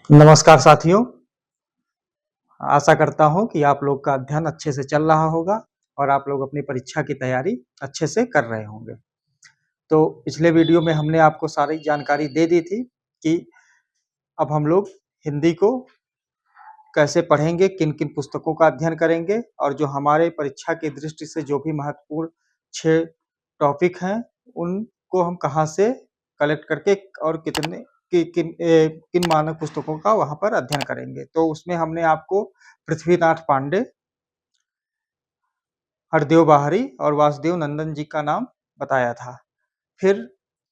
नमस्कार साथियों, आशा करता हूँ कि आप लोग का अध्ययन अच्छे से चल रहा होगा और आप लोग अपनी परीक्षा की तैयारी अच्छे से कर रहे होंगे। तो पिछले वीडियो में हमने आपको सारी जानकारी दे दी थी कि अब हम लोग हिंदी को कैसे पढ़ेंगे, किन-किन पुस्तकों का अध्ययन करेंगे और जो हमारे परीक्षा की दृष्टि से जो भी महत्वपूर्ण 6 टॉपिक हैं, उनको हम कहाँ से कलेक्ट करके और किन मानक पुस्तकों का वहाँ पर अध्ययन करेंगे। तो उसमें हमने आपको पृथ्वीनाथ पांडे, हरदेव बाहरी और वासुदेव नंदन जी का नाम बताया था। फिर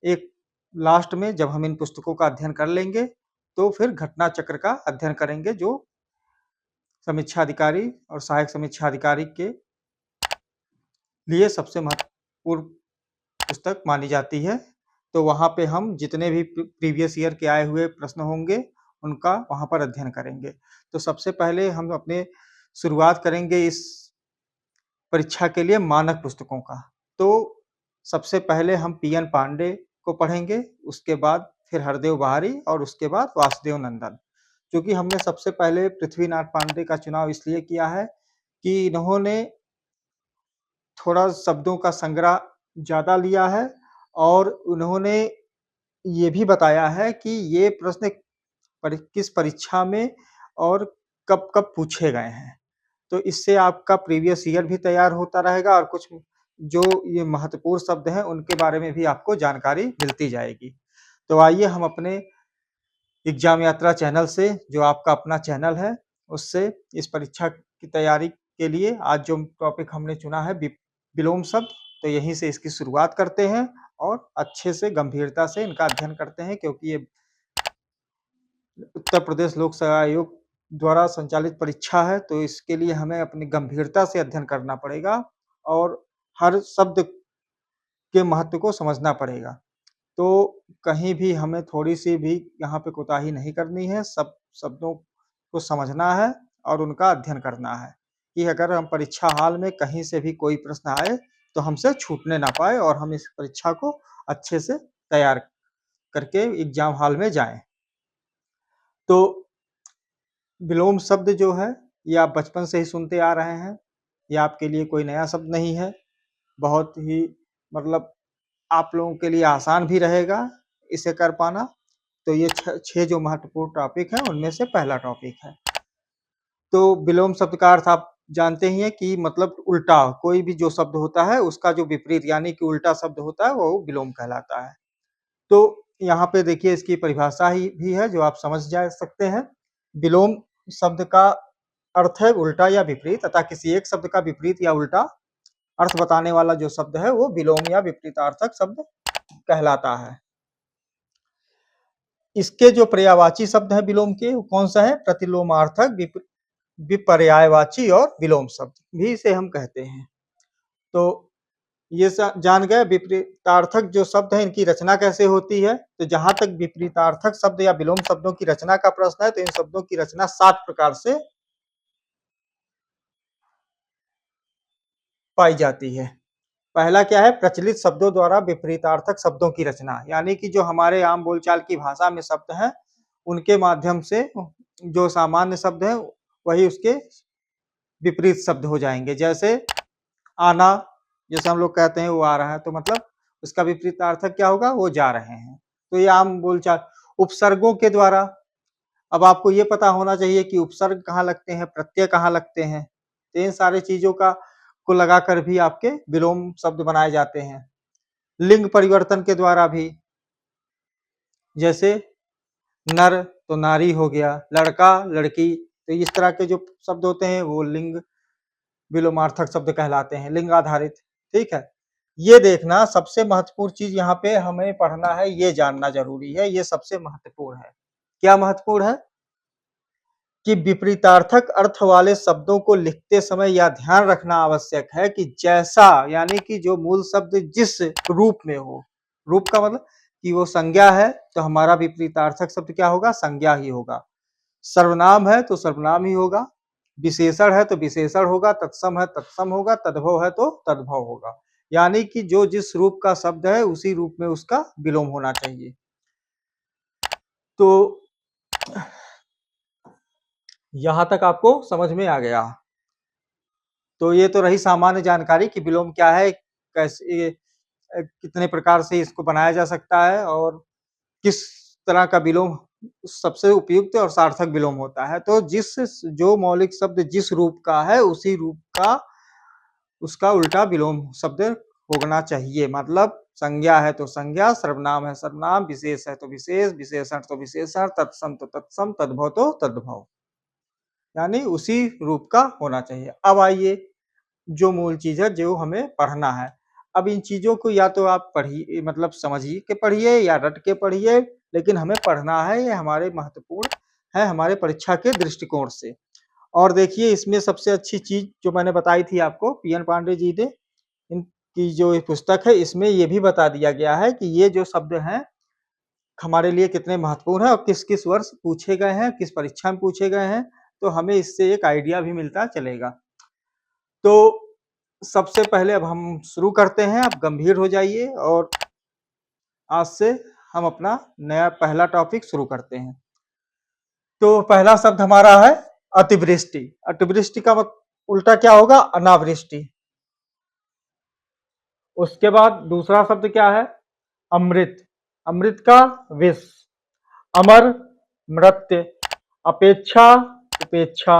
एक लास्ट में जब हम इन पुस्तकों का अध्ययन कर लेंगे, तो फिर घटना चक्र का अध्ययन करेंगे जो समीक्षा अधिकारी और सहायक समीक्षा अधिकारी के लिए सबसे महत्वपूर्ण पुस्तक मानी जाती है। तो वहाँ पे हम जितने भी प्रीवियस ईयर के आए हुए प्रश्न होंगे, उनका वहाँ पर अध्ययन करेंगे। तो सबसे पहले हम अपने शुरुआत करेंगे इस परीक्षा के लिए मानक पुस्तकों का। तो सबसे पहले हम पी.एन. पांडे को पढ़ेंगे, उसके बाद फिर हरदेव बाहरी और उसके बाद वासुदेव नंदन। क्योंकि हमने सबसे पहले पृथ्वीनाथ पांडे का चुनाव इसलिए किया है कि इन्होंने थोड़ा शब्दों का संग्रह ज़्यादा लिया है और उन्होंने ये भी बताया है कि ये प्रश्न किस परीक्षा में और कब-कब पूछे गए हैं। तो इससे आपका प्रीवियस ईयर भी तैयार होता रहेगा और कुछ जो ये महत्वपूर्ण शब्द हैं, उनके बारे में भी आपको जानकारी मिलती जाएगी। तो आइए हम अपने एग्ज़ाम यात्रा चैनल से, जो आपका अपना चैनल है, उससे इस परीक्षा की तैयारी के लिए आज जो टॉपिक हमने चुना है विलोम शब्द, तो यहीं से इसकी शुरुआत करते हैं और अच्छे से गंभीरता से इनका अध्ययन करते हैं क्योंकि ये उत्तर प्रदेश लोक सेवा आयोग द्वारा संचालित परीक्षा है, तो इसके लिए हमें अपनी गंभीरता से अध्ययन करना पड़ेगा और हर शब्द के महत्व को समझना पड़ेगा। तो कहीं भी हमें थोड़ी-सी भी यहाँ पे कोताही नहीं करनी है, सब शब्दों को समझना है और उनका अध्ययन करना है, कि अगर हम परीक्षा हॉल में कहीं से भी कोई प्रश्न आए, तो हमसे छूटने ना पाए और हम इस परीक्षा को अच्छे से तैयार करके एग्ज़ाम हॉल में जाएँ। तो विलोम शब्द जो है, ये आप बचपन से ही सुनते आ रहे हैं, ये आपके लिए कोई नया शब्द नहीं है। बहुत ही मतलब आप लोगों के लिए आसान भी रहेगा इसे कर पाना। तो ये 6 जो महत्वपूर्ण टॉपिक हैं, उनमें से पहला टॉपिक है। तो विलोम शब्द का अर्थ आप जानते ही हैं कि मतलब उल्टा, कोई भी जो शब्द होता है, उसका जो विपरीत यानी कि उल्टा शब्द होता है, वो विलोम कहलाता है। तो यहाँ पे देखिए इसकी परिभाषा ही भी है जो आप समझ जा सकते हैं। विलोम शब्द का अर्थ है उल्टा या विपरीत अतः किसी एक शब्द का विपरीत या उल्टा अर्थ बताने वाला जो शब्द है वो विलोम या विपरीतार्थक शब्द कहलाता है। इसके जो पर्यायवाची शब्द हैं विलोम के वो कौन सा है? प्रतिलोमार्थक, विपर्यायवाची और विलोम शब्द भी इसे हम कहते हैं। तो ये जान गए विपरीतार्थक जो शब्द है इनकी रचना कैसे होती है। तो जहां तक विपरीतार्थक शब्द या विलोम शब्दों की रचना का प्रश्न है तो इन शब्दों की रचना 7 प्रकार से पाई जाती है। पहला क्या है? प्रचलित शब्दों द्वारा विपरीतार्थक शब्दों की रचना, यानी कि जो हमारे आम बोलचाल की भाषा में शब्द हैं, उनके माध्यम से जो सामान्य शब्द है वही उसके विपरीत शब्द हो जाएंगे। जैसे आना, जैसे हम लोग कहते हैं वो आ रहा है, तो मतलब उसका विपरीतार्थक क्या होगा? वो जा रहे हैं। तो ये आम बोलचाल। उपसर्गों के द्वारा, अब आपको ये पता होना चाहिए कि उपसर्ग कहाँ लगते हैं, प्रत्यय कहाँ लगते हैं। तो इन सारी चीजों को लगाकर भी आपके विलोम शब्द बनाए जाते हैं। लिंग परिवर्तन के द्वारा भी, जैसे नर तो नारी हो गया, लड़का लड़की, तो इस तरह के जो शब्द होते हैं वो लिंग विलोमार्थक शब्द कहलाते हैं, लिंग आधारित। ठीक है, ये देखना सबसे महत्वपूर्ण चीज यहाँ पे हमें पढ़ना है, ये जानना जरूरी है, ये सबसे महत्वपूर्ण है। क्या महत्वपूर्ण है? कि विपरीतार्थक अर्थ वाले शब्दों को लिखते समय यह ध्यान रखना आवश्यक है कि जैसा यानी कि जो मूल शब्द जिस रूप में हो, रूप का मतलब कि वो संज्ञा है तो हमारा विपरीतार्थक शब्द क्या होगा? संज्ञा ही होगा। सर्वनाम है तो सर्वनाम ही होगा, विशेषण है तो विशेषण होगा, तत्सम है तत्सम होगा, तद्भव है तो तद्भव होगा। यानी कि जो जिस रूप का शब्द है उसी रूप में उसका विलोम होना चाहिए। तो यहां तक आपको समझ में आ गया। तो ये तो रही सामान्य जानकारी कि विलोम क्या है, कैसे कितने प्रकार से इसको बनाया जा सकता है और किस तरह का विलोम सबसे उपयुक्त और सार्थक विलोम होता है। तो जो मौलिक शब्द जिस रूप का है उसी रूप का उसका उल्टा विलोम शब्द होना चाहिए। मतलब संज्ञा है तो संज्ञा, सर्वनाम है सर्वनाम, विशेष है तो विशेष, विशेषण तो विशेषण, तत्सम तो तत्सम, तद्भव तो तद्भव, यानी उसी रूप का होना चाहिए। अब आइए जो मूल चीज है जो हमें पढ़ना है। अब इन चीजों को या तो आप पढ़िए, मतलब समझिए के पढ़िए या रट के पढ़िए, लेकिन हमें पढ़ना है, ये हमारे महत्वपूर्ण है हमारे परीक्षा के दृष्टिकोण से। और देखिए इसमें सबसे अच्छी चीज जो मैंने बताई थी आपको, पीएन पांडे जी ने इनकी जो ये पुस्तक है इसमें ये भी बता दिया गया है कि ये जो शब्द हैं हमारे लिए कितने महत्वपूर्ण है और किस किस वर्ष पूछे गए हैं, किस परीक्षा में पूछे गए हैं, तो हमें इससे एक आइडिया भी मिलता चलेगा। तो सबसे पहले अब हम शुरू करते हैं। आप गंभीर हो जाइए और आज से हम अपना नया पहला टॉपिक शुरू करते हैं। तो पहला शब्द हमारा है अतिवृष्टि। अतिवृष्टि का उल्टा क्या होगा? अनावृष्टि। उसके बाद दूसरा शब्द क्या है? अमृत। अमृत का विष। अमर, मृत्य, अपेक्षा, उपेक्षा।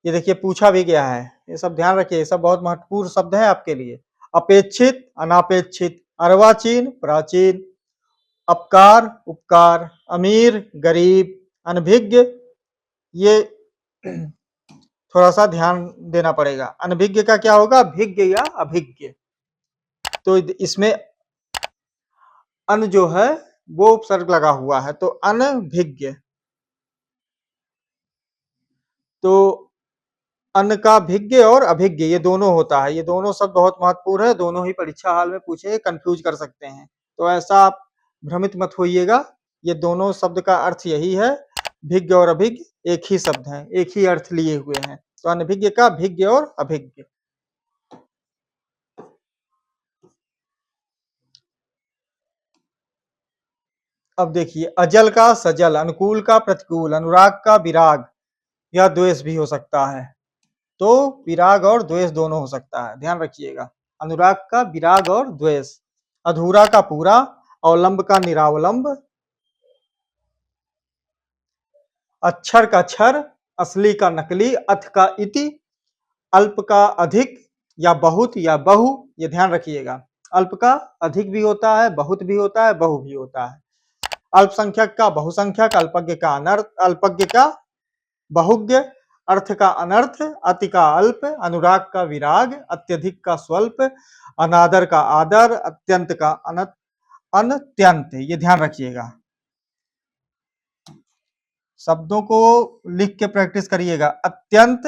ये देखिए पूछा भी गया है, ये सब ध्यान रखिए, ये सब बहुत महत्वपूर्ण शब्द है आपके लिए। अपेक्षित, अनापेक्षित, अर्वाचीन, प्राचीन, अपकार, उपकार, अमीर, गरीब, अनभिज्ञ। ये थोड़ा सा ध्यान देना पड़ेगा। अनभिज्ञ का क्या होगा? भिज्ञ या अभिज्ञ। तो इसमें अन जो है वो उपसर्ग लगा हुआ है, तो अनभिज्ञ। तो अन्न का भिज्ञ और अभिज्ञ ये दोनों होता है। ये दोनों शब्द बहुत महत्वपूर्ण है, दोनों ही परीक्षा हाल में पूछे, कंफ्यूज कर सकते हैं। तो ऐसा आप भ्रमित मत होइएगा, ये दोनों शब्द का अर्थ यही है। भिज्ञ और अभिज्ञ एक ही शब्द है, एक ही अर्थ लिए हुए हैं। तो अनभिज्ञ का भिज्ञ और अभिज्ञ। अब देखिए अजल का सजल, अनुकूल का प्रतिकूल, अनुराग का विराग या द्वेष भी हो सकता है। तो विराग और द्वेष दोनों हो सकता है, ध्यान रखिएगा। अनुराग का विराग और द्वेष। अधूरा का पूरा, अवलंब का निरावलंब, अक्षर का क्षर, असली का नकली, अथ का इति, अल्प का अधिक या बहुत या बहु। ये ध्यान रखिएगा, अल्प का अधिक भी होता है, बहुत भी होता है, बहु भी होता है। अल्पसंख्यक का बहुसंख्यक, अल्पज्ञ का अनर्थ, अल्पज्ञ का बहुज्ञ, अर्थ का अनर्थ, अति का अल्प, अनुराग का विराग, अत्यधिक का स्वल्प, अनादर का आदर, अत्यंत का अनत्यंत। ये ध्यान रखिएगा, शब्दों को लिख के प्रैक्टिस करिएगा। अत्यंत,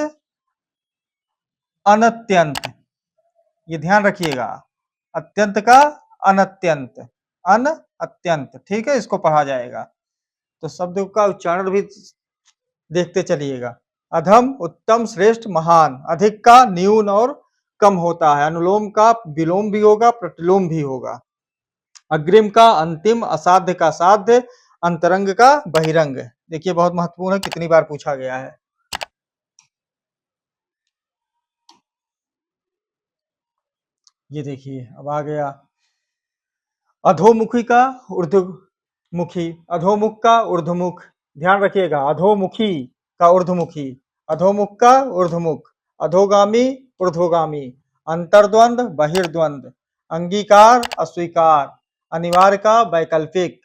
अनत्यंत, ये ध्यान रखिएगा। अत्यंत का अनत्यंत, अन अत्यंत, ठीक है, इसको पढ़ा जाएगा। तो शब्द का उच्चारण भी देखते चलिएगा। अधम, उत्तम, श्रेष्ठ, महान। अधिक का न्यून और कम होता है। अनुलोम का विलोम भी होगा, प्रतिलोम भी होगा। अग्रिम का अंतिम, असाध्य का साध्य, अंतरंग का बहिरंग। देखिए बहुत महत्वपूर्ण है, कितनी बार पूछा गया है। ये देखिए अब आ गया अधोमुखी का ऊर्ध्वमुखी, अधोमुख का ऊर्ध्वमुख। ध्यान रखिएगा, अधोमुखी का ऊर्ध्वमुखी, अधोमुख का ऊर्ध्वमुख, अधोगामी, ऊर्ध्वगामी, अंतर्द्वंद, बहिर्द्वंद, अंगीकार, अस्वीकार, अनिवार्य का वैकल्पिक,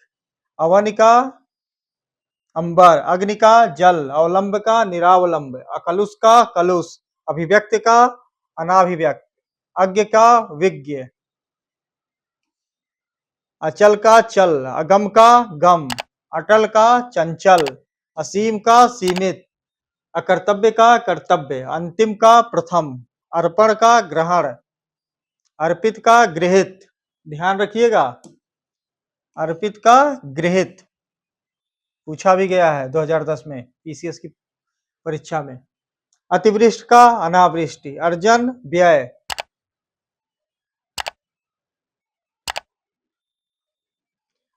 अवन का अंबर, अग्नि का जल, अवलंब का निरावलंब, अकलुष का कलुष, अभिव्यक्त का अनाभिव्यक्त, अज्ञ का विज्ञ, अचल का चल, अगम का गम, अटल का चंचल, असीम का सीमित, अकर्तव्य का कर्तव्य, अंतिम का प्रथम, अर्पण का ग्रहण, अर्पित का गृहित। ध्यान रखिएगा, अर्पित का गृहित पूछा भी गया है 2010 में पीसीएस की परीक्षा में। अतिवृष्टि का अनावृष्टि, अर्जन, व्यय,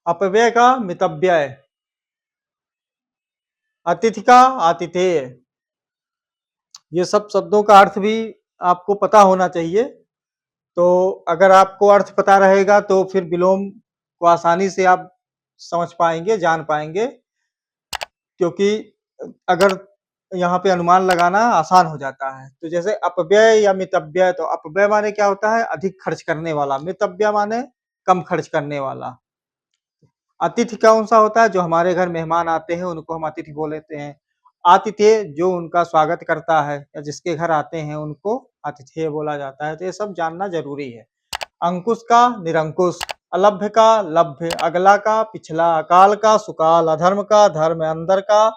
अपव्यय का मितव्यय, अतिथि का आतिथेय, ये सब शब्दों का अर्थ भी आपको पता होना चाहिए। तो अगर आपको अर्थ पता रहेगा तो फिर विलोम को आसानी से आप समझ पाएंगे, जान पाएंगे, क्योंकि अगर यहाँ पे अनुमान लगाना आसान हो जाता है। तो जैसे अपव्यय या मितव्यय, तो अपव्यय माने क्या होता है? अधिक खर्च करने वाला। मितव्यय माने कम खर्च करने वाला। अतिथि कौन सा होता है? जो हमारे घर मेहमान आते हैं उनको हम अतिथि बोल लेते हैं। आतिथेय जो उनका स्वागत करता है या जिसके घर आते हैं उनको आतिथेय बोला जाता है। तो ये सब जानना जरूरी है। अंकुश का निरंकुश, अलभ्य का लभ्य, अगला का पिछला, अकाल का सुकाल, अधर्म का धर्म, अंदर का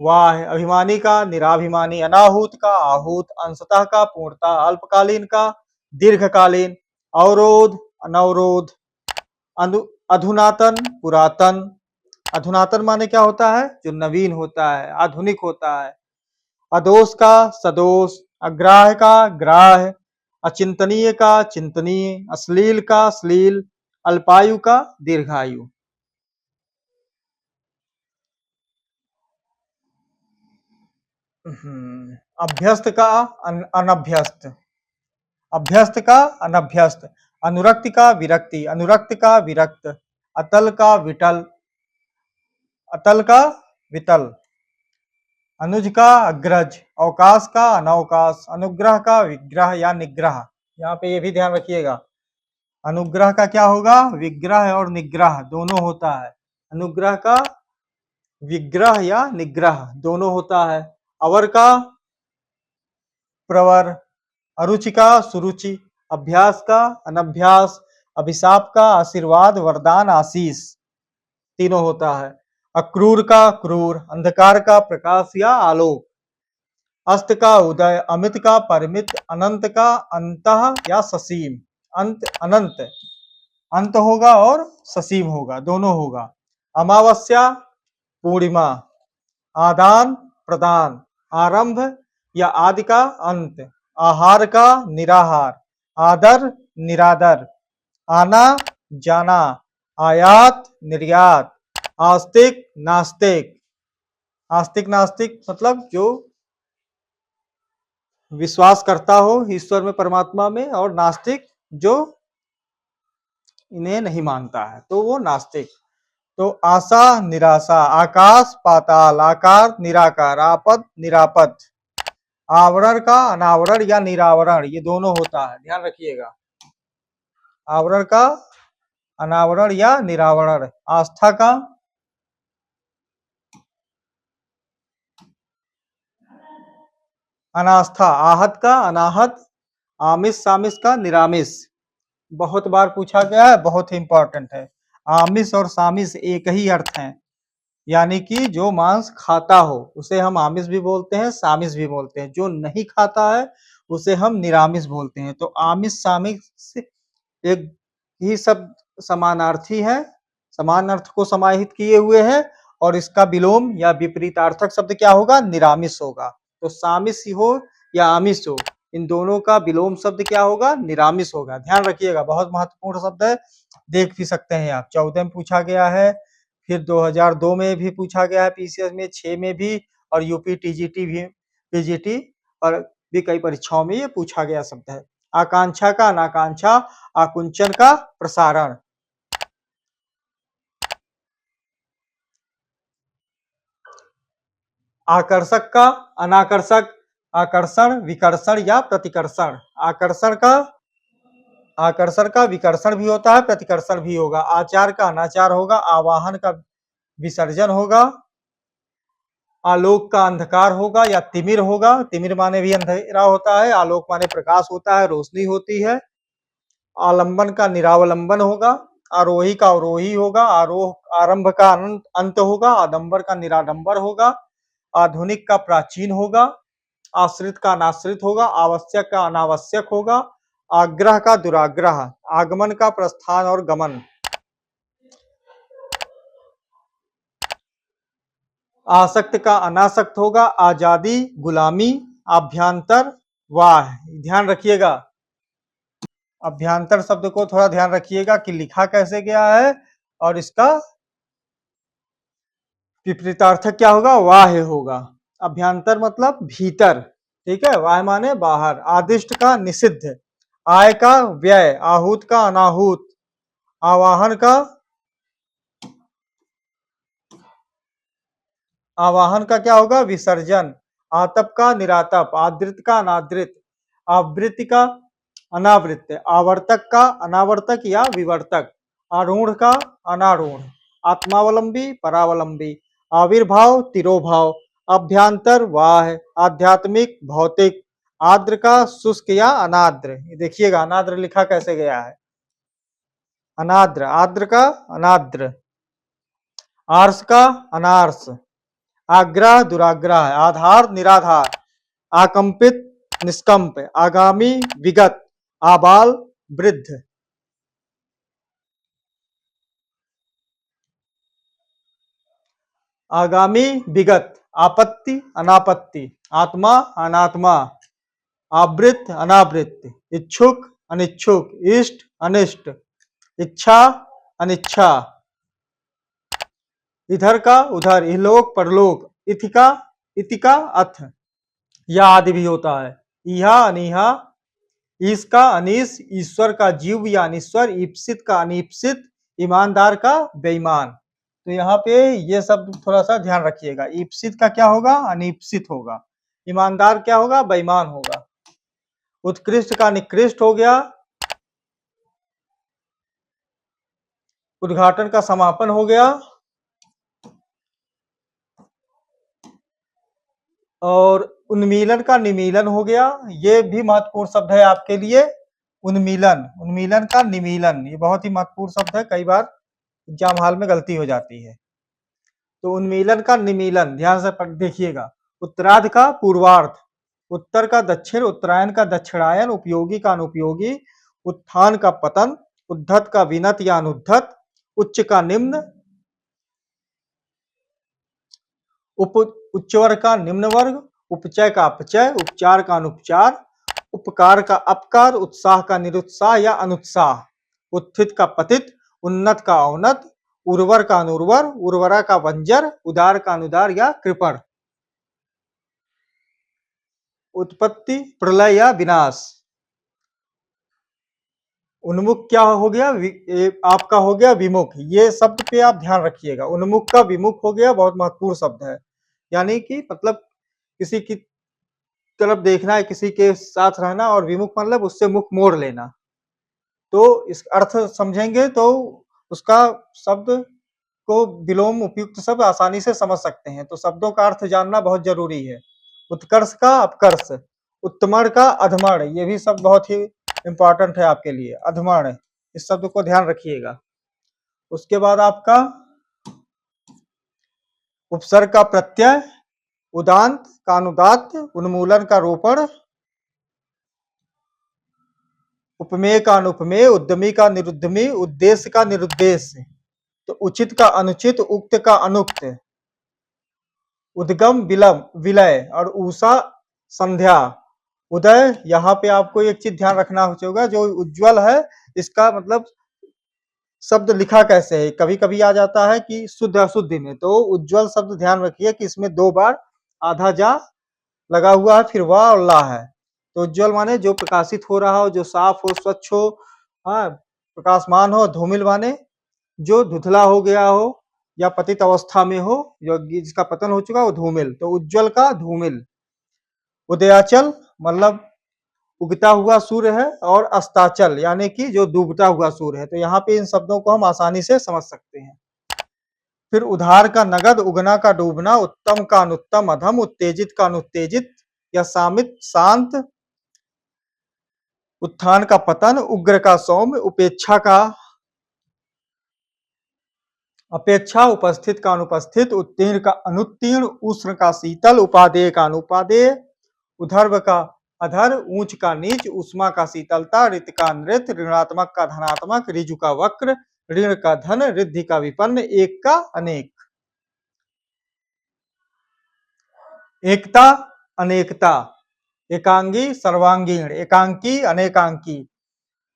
वाह, अभिमानी का निराभिमानी, अनाहूत का आहूत, अंशतः का पूर्णतः, अल्पकालीन का दीर्घकालीन, अवरोध अनवरोध, अधुनातन पुरातन। अधुनातन माने क्या होता है? जो नवीन होता है, आधुनिक होता है। अदोष का सदोष, अग्राह्य का ग्राह्य, अचिंतनीय का चिंतनीय, अश्लील का अश्लील, अल्पायु का दीर्घायु। अभ्यस्त का अनभ्यस्त, अभ्यस्त का अनभ्यस्त, अनुरक्ति का विरक्ति, अनुरक्त का विरक्त, अतल का विटल, अतल का वितल, अनुज का अग्रज, अवकाश का अनवकाश, अनुग्रह का विग्रह या निग्रह। यहाँ पे ये भी ध्यान रखिएगा, अनुग्रह का क्या होगा? विग्रह और निग्रह दोनों होता है। अनुग्रह का विग्रह या निग्रह दोनों होता है। अवर का प्रवर, अरुचि का सुरुचि, अभ्यास का अनभ्यास, अभिशाप का आशीर्वाद, वरदान आशीष, तीनों होता है। अक्रूर का क्रूर, अंधकार का प्रकाश या आलोक, अस्त का उदय, अमित का परिमित, अनंत का अंतः या ससीम। अंत अनंत, अंत होगा और ससीम होगा, दोनों होगा। अमावस्या पूर्णिमा, आदान प्रदान, आरंभ या आदि का अंत, आहार का निराहार, आदर निरादर, आना जाना, आयात निर्यात, आस्तिक नास्तिक। आस्तिक नास्तिक मतलब जो विश्वास करता हो ईश्वर में, परमात्मा में, और नास्तिक जो इन्हें नहीं मानता है, तो वो नास्तिक। तो आशा निराशा, आकाश पाताल, आकार निराकार, आपद निरापद, आवरण का अनावरण या निरावरण, ये दोनों होता है, ध्यान रखिएगा। आवरण का अनावरण या निरावरण, आस्था का अनास्था, आहत का अनाहत, आमिष सामिष का निरामिष। बहुत बार पूछा गया है, बहुत ही इंपॉर्टेंट है। आमिष और सामिष एक ही अर्थ है, यानी कि जो मांस खाता हो उसे हम आमिष भी बोलते हैं, सामिष भी बोलते हैं। जो नहीं खाता है उसे हम निरामिष बोलते हैं। तो आमिष सामिष एक ही शब्द समानार्थी है, समान अर्थ को समाहित किए हुए हैं, और इसका विलोम या विपरीतार्थक शब्द क्या होगा? निरामिष होगा। तो सामिष हो या आमिष हो, इन दोनों का विलोम शब्द क्या होगा? निरामिष होगा। ध्यान रखिएगा, बहुत महत्वपूर्ण शब्द है। देख भी सकते हैं आप, 14 में पूछा गया है, फिर 2002 में भी पूछा गया है, पीसीएस में 6 में भी, और यूपी टीजीटी भी, पीजीटी और भी कई परीक्षाओं में ये पूछा गया शब्द है। आकांक्षा का अनाकांक्षा, आकुंचन का प्रसारण, आकर्षक का अनाकर्षक, आकर्षण विकर्षण या प्रतिकर्षण। आकर्षण का विकर्षण भी होता है, प्रतिकर्षण भी होगा। आचार का अनाचार होगा, आवाहन का विसर्जन होगा, आलोक का अंधकार होगा या तिमिर होगा। तिमिर माने भी अंधेरा होता है, आलोक माने प्रकाश होता है, रोशनी होती है। आलंबन का निरावलंबन होगा, आरोही का अवरोही होगा, आरंभ का अंत होगा, आडंबर का निराडंबर होगा, आधुनिक का प्राचीन होगा, आश्रित का अनाश्रित होगा, आवश्यक का अनावश्यक होगा, आग्रह का दुराग्रह, आगमन का प्रस्थान और गमन, आसक्त का अनासक्त होगा, आजादी गुलामी, अभ्यांतर वाह। ध्यान रखिएगा, अभ्यांतर शब्द को थोड़ा ध्यान रखिएगा कि लिखा कैसे गया है और इसका विपरीतार्थक क्या होगा? वाह्य होगा। अभ्यंतर मतलब भीतर, ठीक है। वाह्य माने बाहर। आदिष्ट का निषिद्ध, आय का व्यय, आहूत का अनाहूत, आवाहन का क्या होगा? विसर्जन। आतप का निरातप, आदृत का अनादृत, आवृत्ति का अनावृत, आवर्तक का अनावर्तक या विवर्तक, आरूढ़ का अनारूढ़, आत्मावलंबी परावलंबी, आविर्भाव तिरोभाव, अभ्यांतर वाह्य, आध्यात्मिक भौतिक, आर्द्र का शुष्क या अनाद्र। ये देखिएगा अनाद्र लिखा कैसे गया है, अनाद्र, आर्द्र का अनाद्र, आर्स का अनार्स, आग्रह दुराग्रह, आधार निराधार, आकंपित निष्कंप, आगामी विगत, आबाल वृद्ध। आगामी विगत, आपत्ति अनापत्ति, आत्मा अनात्मा, आवृत अनावृत, इच्छुक अनिच्छुक, इष्ट अनिष्ट, इच्छा अनिच्छा, इधर का उधर, इहलोक परलोक, इथिका इतिका अथ, या आदि भी होता है। इहा अनिहा, ईश का अनीश, ईश्वर का जीव या अनिश्वर, ईप्सित का अनीप्सित, ईमानदार का बेईमान। तो यहाँ पे ये सब थोड़ा सा ध्यान रखिएगा। ईप्सित का क्या होगा? अनीप्सित होगा। ईमानदार क्या होगा? बेईमान होगा। उत्कृष्ट का निकृष्ट हो गया। उद्घाटन का समापन हो गया। और उन्मीलन का निमीलन हो गया। ये भी महत्वपूर्ण शब्द है आपके लिए, उन्मीलन। उन्मीलन का निमीलन, ये बहुत ही महत्वपूर्ण शब्द है, कई बार एग्जाम हॉल में गलती हो जाती है। तो उन्मीलन का निमीलन ध्यान से देखिएगा। उत्तरार्ध का पूर्वार्ध, उत्तर का दक्षिण, उत्तरायण का दक्षिणायन, उपयोगी का अनुपयोगी, उत्थान का पतन, उद्धत का विनत या अनुद्धत, उच्च का निम्न, उच्च वर्ग का निम्न वर्ग, उपचय का अपचय, उपचार का अनुपचार, उपकार का अपकार, उत्साह का निरुत्साह या अनुत्साह, उत्थित का पतित, उन्नत का अवनत, उर्वर का अनुर्वर, उर्वरा का बंजर, उदार का अनुदार या कृपण। उत्पत्ति, प्रलय या विनाश। उन्मुख क्या हो गया? आपका हो गया विमुख। ये शब्द पे आप ध्यान रखिएगा। उन्मुख का विमुख हो गया, बहुत महत्वपूर्ण शब्द है। यानी कि मतलब किसी की तरफ देखना है, किसी के साथ रहना, और विमुख मतलब उससे मुख मोड़ लेना। तो इस अर्थ समझेंगे तो उसका शब्द को विलोम उपयुक्त शब्द आसानी से समझ सकते हैं। तो शब्दों का अर्थ जानना बहुत जरूरी है। उत्कर्ष का अपकर्ष, उत्तमण का अधमण, ये भी शब्द बहुत ही इंपॉर्टेंट है आपके लिए। अधमण, इस शब्द को ध्यान रखिएगा। उसके बाद आपका उपसर्ग का प्रत्यय, उदांत का अनुदात, उन्मूलन का रोपण, उपमेय का अनुपमेय, उद्यमी का निरुद्यमी, उद्देश्य का निरुद्देश्य, तो उचित का अनुचित, उक्त का अनुक्त, उद्गम विलम विलय, और उषा संध्या, उदय। यहाँ पे आपको एक चीज ध्यान रखना होगा, जो उज्जवल है इसका मतलब शब्द लिखा कैसे है। कभी कभी आ जाता है कि शुद्ध अशुद्धि में, तो उज्जवल शब्द ध्यान रखिए कि इसमें 2 बार आधा जा लगा हुआ है, फिर वाह और ला है। तो उज्जवल माने जो प्रकाशित हो रहा हो, जो साफ हो, स्वच्छ हो, हाँ, प्रकाशमान हो। धूमिल माने जो धुधला हो गया हो या पतित अवस्था में हो, जो जिसका पतन हो चुका, वो धूमिल। तो उज्जवल का धूमिल। उदयाचल मतलब उगता हुआ सूर्य है, और अस्ताचल यानी कि जो डूबता हुआ सूर्य है। तो यहाँ पे इन शब्दों को हम आसानी से समझ सकते हैं। फिर उधार का नगद, उगना का डूबना, उत्तम का अनुत्तम, अधम, उत्तेजित का अनुत्तेजित या सामित शांत, उत्थान का पतन, उग्र का सौम्य, उपेक्षा का अपेक्षा, उपस्थित का अनुपस्थित, उत्तीर्ण का अनुत्तीर्ण, उष्ण का शीतल, उपादेय का अनुपादेय, उधर्व का अधर, ऊंच का नीच, उष्मा का शीतलता, ऋत का नृत, ऋणात्मक का धनात्मक, ऋजु का वक्र, ऋण का धन, रिद्धि का विपन्न, एक का अनेक। एकता अनेकता, एकांगी सर्वांगीण, एकांकी अनेकांकी,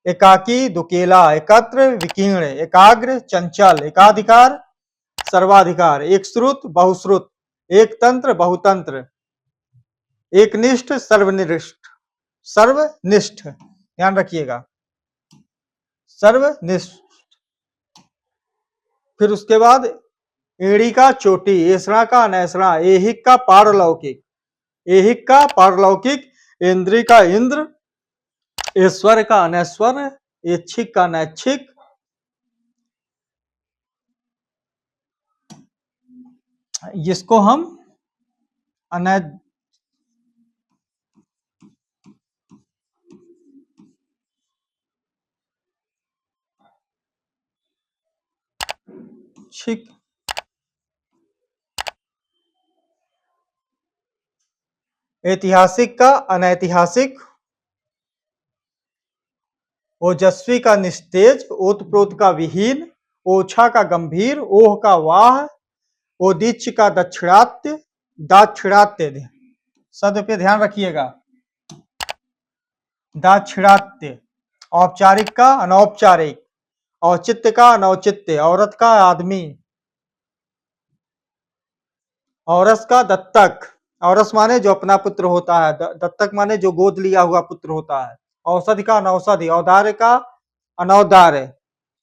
एकाकी दुकेला, एकत्र विकीर्ण, एकाग्र चंचल, एकाधिकार सर्वाधिकार, एक श्रुत बहुश्रुत, एक तंत्र बहुतंत्र, एक निष्ठ सर्वनिष्ठ, सर्वनिष्ठ, ध्यान रखिएगा, सर्वनिष्ठ। फिर उसके बाद एड़ी का चोटी, ऐसड़ा का अनैसड़ा, ऐहिक का पारलौकिक, ऐहिक का पारलौकिक, इंद्री का इंद्र, ऐश्वर्य का अनैश्वर्य, ऐच्छिक का नैच्छिक, जिसको हम अनैच्छिक, ऐतिहासिक का अनैतिहासिक, ओजस्वी का निस्तेज, ओतप्रोत का विहीन, ओछा का गंभीर, ओह का वाह, ओदिच्य का दक्षिणात्य, दाक्षिणात्य, शब्द पे ध्यान रखिएगा, दाक्षिणात्य। औपचारिक का अनौपचारिक, औचित्य का अनौचित्य, औरत का आदमी, औरस का दत्तक, औरस माने जो अपना पुत्र होता है, दत्तक माने जो गोद लिया हुआ पुत्र होता है, औषधि का अनौषधि, औदार्य का अनौदार्य,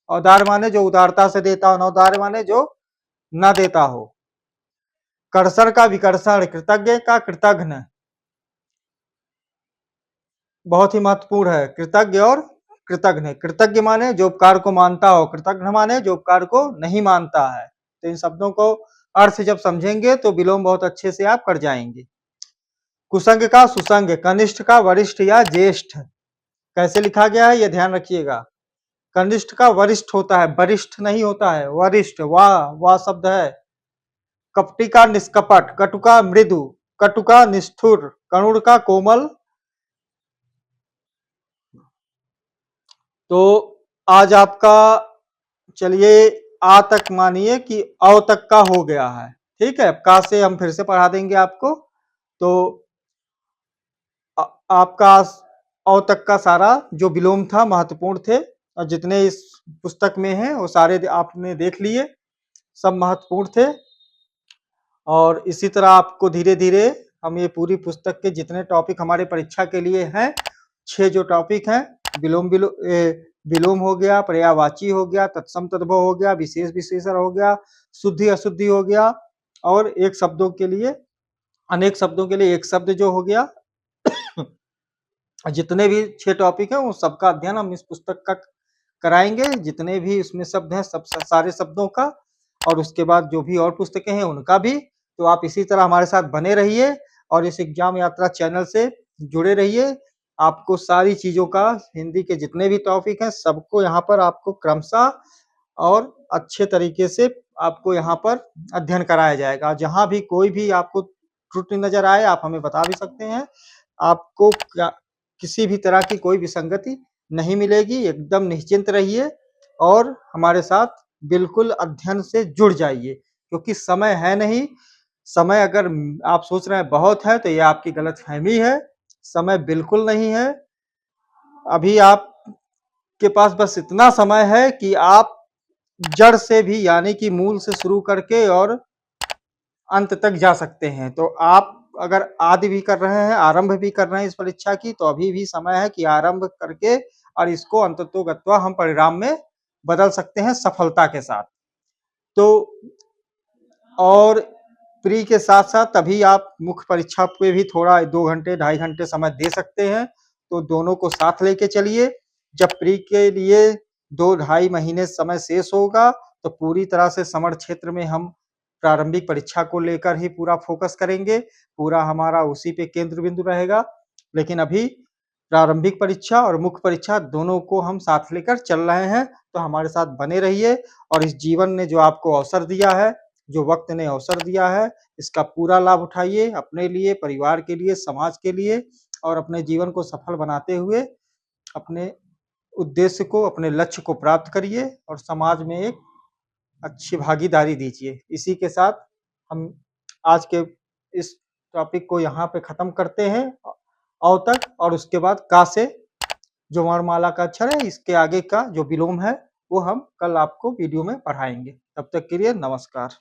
औदार्य माने जो उदारता से देता, अनौदार्य माने जो न देता हो, कर्षण का विकर्षण, कृतज्ञ का कृतघ्न, बहुत ही महत्वपूर्ण है, कृतज्ञ और कृतघ्न। कृतज्ञ माने जो उपकार को मानता हो, कृतघ्न माने जो उपकार को नहीं मानता है। तो इन शब्दों को अर्थ जब समझेंगे तो विलोम बहुत अच्छे से आप कर जाएंगे। कुसंग का सुसंग, कनिष्ठ का वरिष्ठ या ज्येष्ठ, कैसे लिखा गया है ये ध्यान रखिएगा। कनिष्ठ का वरिष्ठ होता है, वरिष्ठ नहीं होता है, वरिष्ठ, वाह शब्द है। कपटी का निष्कपट, कटु का मृदु, कटु का निष्ठुर, करुण का कोमल। तो आज आपका चलिए आ तक मानिए कि अ तक का हो गया है, ठीक है। का से हम फिर से पढ़ा देंगे आपको। तो आपका अ तक का सारा जो विलोम था महत्वपूर्ण थे, और जितने इस पुस्तक में हैं वो सारे आपने देख लिए, सब महत्वपूर्ण थे। और इसी तरह आपको धीरे धीरे हम ये पूरी पुस्तक के जितने टॉपिक हमारे परीक्षा के लिए हैं, 6 जो टॉपिक हैं, विलोम हो गया, पर्यायवाची हो गया, तत्सम तद्भव हो गया, विशेष विशेषण हो गया, शुद्धि अशुद्धि हो गया, और एक शब्दों के लिए अनेक शब्दों के लिए एक शब्द जो हो गया। जितने भी 6 टॉपिक हैं वो सबका अध्ययन हम इस पुस्तक का कराएंगे, जितने भी उसमें शब्द हैं सब सारे शब्दों का, और उसके बाद जो भी और पुस्तकें हैं उनका भी। तो आप इसी तरह हमारे साथ बने रहिए और इस एग्जाम यात्रा चैनल से जुड़े रहिए। आपको सारी चीजों का, हिंदी के जितने भी टॉपिक हैं सबको यहाँ पर आपको क्रमशः और अच्छे तरीके से आपको यहाँ पर अध्ययन कराया जाएगा। जहाँ भी कोई भी आपको त्रुटि नजर आए आप हमें बता भी सकते हैं। आपको किसी भी तरह की कोई विसंगति नहीं मिलेगी, एकदम निश्चिंत रहिए और हमारे साथ बिल्कुल अध्ययन से जुड़ जाइए, क्योंकि समय है नहीं। समय अगर आप सोच रहे हैं बहुत है तो ये आपकी गलतफहमी है, समय बिल्कुल नहीं है। अभी आप के पास बस इतना समय है कि आप जड़ से भी यानी कि मूल से शुरू करके और अंत तक जा सकते हैं। तो आप अगर आदि भी कर रहे हैं, आरंभ भी कर रहे हैं इस परीक्षा की, तो अभी भी समय है कि आरंभ करके और इसको अंततोगत्वा हम परिणाम में बदल सकते हैं सफलता के साथ। तो और प्री के साथ साथ अभी आप मुख्य परीक्षा पे भी थोड़ा 2 घंटे 2.5 घंटे समय दे सकते हैं, तो दोनों को साथ लेके चलिए। जब प्री के लिए 2-2.5 महीने समय शेष होगा तो पूरी तरह से समर क्षेत्र में हम प्रारंभिक परीक्षा को लेकर ही पूरा फोकस करेंगे, पूरा हमारा उसी पे केंद्र बिंदु रहेगा। लेकिन अभी प्रारंभिक परीक्षा और मुख्य परीक्षा दोनों को हम साथ लेकर चल रहे हैं, तो हमारे साथ बने रहिए और इस जीवन ने जो आपको अवसर दिया है, जो वक्त ने अवसर दिया है, इसका पूरा लाभ उठाइए अपने लिए, परिवार के लिए, समाज के लिए, और अपने जीवन को सफल बनाते हुए अपने उद्देश्य को, अपने लक्ष्य को प्राप्त करिए और समाज में एक अच्छी भागीदारी दीजिए। इसी के साथ हम आज के इस टॉपिक को यहाँ पे खत्म करते हैं, अ तक, और उसके बाद का से जो वर्णमाला का अक्षर है इसके आगे का जो विलोम है वो हम कल आपको वीडियो में पढ़ाएंगे। तब तक के लिए नमस्कार।